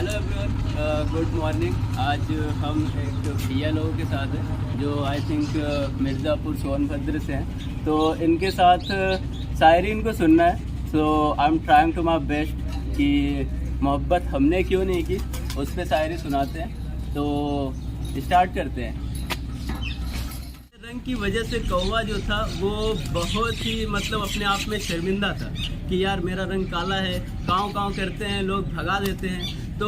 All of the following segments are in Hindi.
Hello everyone, good morning. आज हम एक भैया लोगों के साथ हैं जो आई थिंक मिर्ज़ापुर सोनभद्र से हैं। तो इनके साथ शायरी इनको सुनना है। So I am trying to my best कि मोहब्बत हमने क्यों नहीं की, उस पर शायरी सुनाते हैं। तो स्टार्ट करते हैं। रंग की वजह से कौवा जो था वो बहुत ही मतलब अपने आप में शर्मिंदा था कि यार मेरा रंग काला है, काँव काँव करते हैं लोग, भगा देते हैं। तो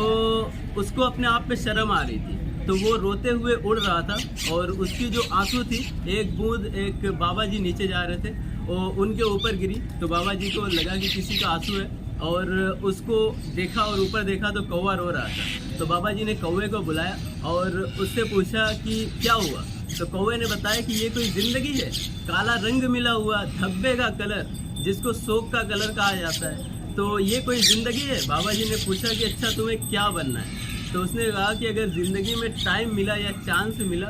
उसको अपने आप में शर्म आ रही थी, तो वो रोते हुए उड़ रहा था और उसकी जो आंसू थी एक बूंद एक बाबा जी नीचे जा रहे थे और उनके ऊपर गिरी। तो बाबा जी को लगा कि किसी का आंसू है और उसको देखा और ऊपर देखा तो कौवा रो रहा था। तो बाबा जी ने कौवे को बुलाया और उससे पूछा कि क्या हुआ। तो कौवे ने बताया कि ये कोई जिंदगी है, काला रंग मिला हुआ, धब्बे का कलर जिसको शोक का कलर कहा जाता है, तो ये कोई ज़िंदगी है। बाबा जी ने पूछा कि अच्छा तुम्हें क्या बनना है। तो उसने कहा कि अगर ज़िंदगी में टाइम मिला या चांस मिला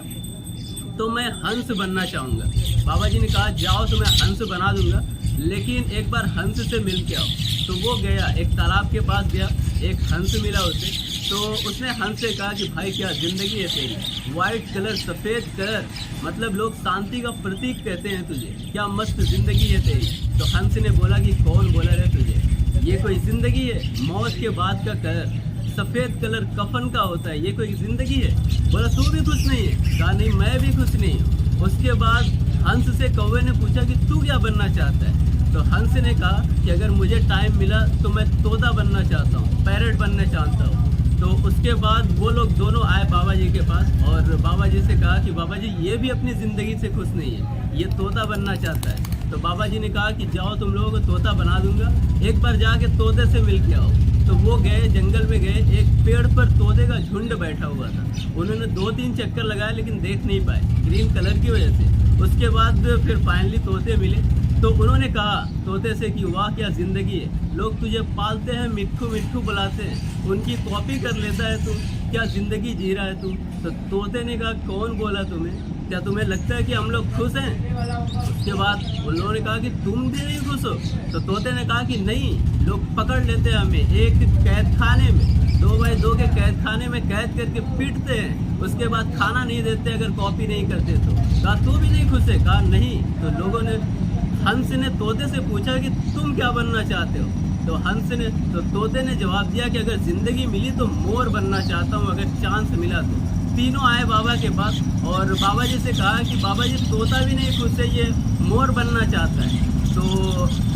तो मैं हंस बनना चाहूँगा। बाबा जी ने कहा जाओ तो मैं हंस बना दूंगा, लेकिन एक बार हंस से मिल के आओ। तो वो गया, एक तालाब के पास गया, एक हंस मिला उसे। तो उसने हंस से कहा कि भाई क्या ज़िंदगी है तेरी, वाइट कलर सफ़ेद कलर, मतलब लोग शांति का प्रतीक कहते हैं तुझे, क्या मस्त ज़िंदगी है तेरी। तो हंस ने बोला कि कौन बोला रे तुझे, ये कोई ज़िंदगी है, मौत के बाद का कलर, सफ़ेद कलर कफन का होता है, ये कोई ज़िंदगी है। बोला तू भी खुश नहीं है, कहा नहीं मैं भी खुश नहीं हूँ। उसके बाद हंस से कौवे ने पूछा कि तू क्या बनना चाहता है। तो हंस ने कहा कि अगर मुझे टाइम मिला तो मैं तोता बनना चाहता हूँ, पैरट बनना चाहता हूँ। तो उसके बाद वो लोग दोनों आए बाबा जी के पास और बाबा जी से कहा कि बाबा जी ये भी अपनी ज़िंदगी से खुश नहीं है, ये तोता बनना चाहता है। तो बाबा जी ने कहा कि जाओ तुम लोगों को तोता बना दूंगा, एक बार जाके तोते से मिल के आओ। तो वो गए, जंगल में गए, एक पेड़ पर तोते का झुंड बैठा हुआ था। उन्होंने 2-3 चक्कर लगाए लेकिन देख नहीं पाए ग्रीन कलर की वजह से। उसके बाद फिर फाइनली तोते मिले। तो उन्होंने कहा तोते से कि वाह क्या ज़िंदगी है, लोग तुझे पालते हैं, मिट्ठू मिट्ठू बुलाते हैं, उनकी कॉपी कर लेता है तू, क्या ज़िंदगी जी रहा है तू। तो तोते ने कहा कौन बोला तुम्हें, क्या तुम्हें लगता है कि हम लोग खुश हैं। उसके बाद उन लोगों ने कहा कि तुम भी नहीं खुश हो। तो तोते ने कहा कि नहीं, लोग पकड़ लेते हैं हमें एक कैद खाने में, 2x2 के कैद खाने में कैद करके पीटते हैं, उसके बाद खाना नहीं देते अगर कॉपी नहीं करते तो। कहा तू भी नहीं खुश है, कहा नहीं। तो लोगों ने, हंस ने तोते से पूछा कि तुम क्या बनना चाहते हो। तो तोते ने जवाब दिया कि अगर ज़िंदगी मिली तो मोर बनना चाहता हूँ, अगर चांस मिला तो। तीनों आए बाबा के पास और बाबा जी से कहा कि बाबा जी तोता भी नहीं खुश है, ये मोर बनना चाहता है। तो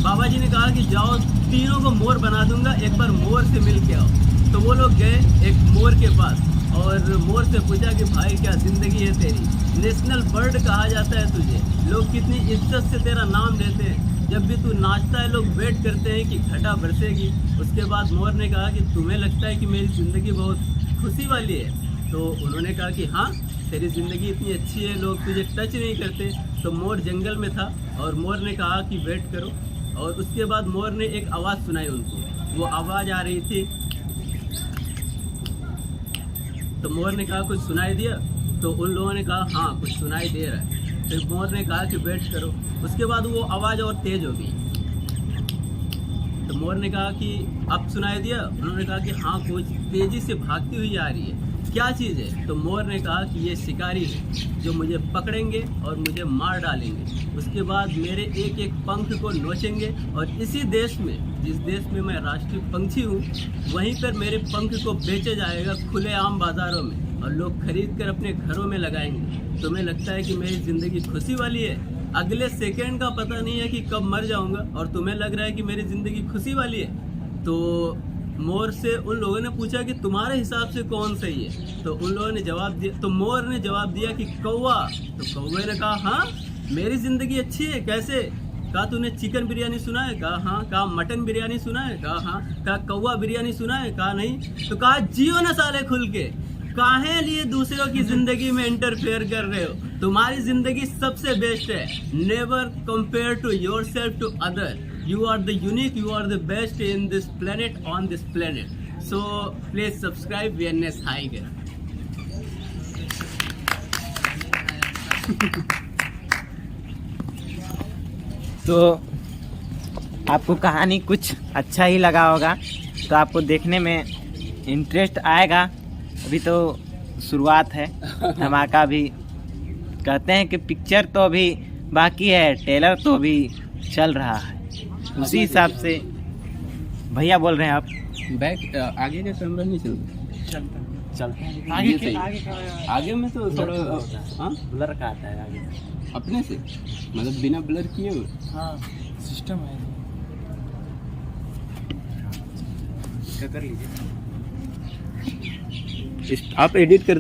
बाबा जी ने कहा कि जाओ तीनों को मोर बना दूंगा, एक बार मोर से मिल के आओ। तो वो लोग गए एक मोर के पास और मोर से पूछा कि भाई क्या ज़िंदगी है तेरी, नेशनल बर्ड कहा जाता है तुझे, लोग कितनी इज्जत से तेरा नाम लेते हैं, जब भी तू नाचता है लोग वेट करते हैं कि घटा बरसेगी। उसके बाद मोर ने कहा कि तुम्हें लगता है कि मेरी ज़िंदगी बहुत खुशी वाली है। तो उन्होंने कहा कि हाँ तेरी ज़िंदगी इतनी अच्छी है, लोग तुझे टच नहीं करते। तो मोर जंगल में था और मोर ने कहा कि वेट करो। और उसके बाद मोर ने एक आवाज़ सुनाई उनको, वो आवाज़ आ रही थी। तो मोर ने कहा कुछ सुनाई दिया। तो उन लोगों ने कहा हाँ कुछ सुनाई दे रहा है। फिर मोर ने कहा कि वेट करो। उसके बाद वो आवाज़ और तेज़ हो गई। तो मोर ने कहा कि अब सुनाई दिया। उन्होंने कहा कि हाँ कुछ तेज़ी से भागती हुई आ रही है, क्या चीज़ है। तो मोर ने कहा कि ये शिकारी है जो मुझे पकड़ेंगे और मुझे मार डालेंगे, उसके बाद मेरे एक एक पंख को नोचेंगे और इसी देश में, जिस देश में मैं राष्ट्रीय पंछी हूँ, वहीं पर मेरे पंख को बेचा जाएगा खुलेआम बाज़ारों में और लोग खरीद कर अपने घरों में लगाएंगे। तुम्हें लगता है कि मेरी ज़िंदगी खुशी वाली है, अगले सेकेंड का पता नहीं है कि कब मर जाऊँगा और तुम्हें लग रहा है कि मेरी ज़िंदगी खुशी वाली है। तो मोर से उन लोगों ने पूछा कि तुम्हारे हिसाब से कौन सही है। तो उन लोगों ने जवाब दिया, तो मोर ने जवाब दिया कि कौवा। तो कौवे ने कहा हाँ मेरी ज़िंदगी अच्छी है, कैसे। कहा तूने चिकन बिरयानी सुना है, कहा हाँ। कहा मटन बिरयानी सुना है, कहा हाँ। कहा कौवा बिरयानी सुना है, कहा नहीं। तो कहा जियो ना साले खुल के, काहे लिए दूसरों की ज़िंदगी में इंटरफेयर कर रहे हो, तुम्हारी ज़िंदगी सबसे बेस्ट है। Never compare to yourself to other, you are the unique, you are the best in this planet, on this planet. So please subscribe VNS Higer. तो आपको कहानी कुछ अच्छा ही लगा होगा, तो आपको देखने में इंटरेस्ट आएगा, अभी तो शुरुआत है। धमाका भी कहते हैं कि पिक्चर तो अभी बाकी है, ट्रेलर तो अभी चल रहा है। उसी हिसाब से भैया बोल रहे हैं आप बैक आगे का कैमरा नहीं चलता चलते आगे के आगे में तो थोड़ा हाँ ब्लर का आता है आगे अपने से, मतलब बिना ब्लर किए हुए। हाँ सिस्टम है, कर लीजिए। आप एडिट कर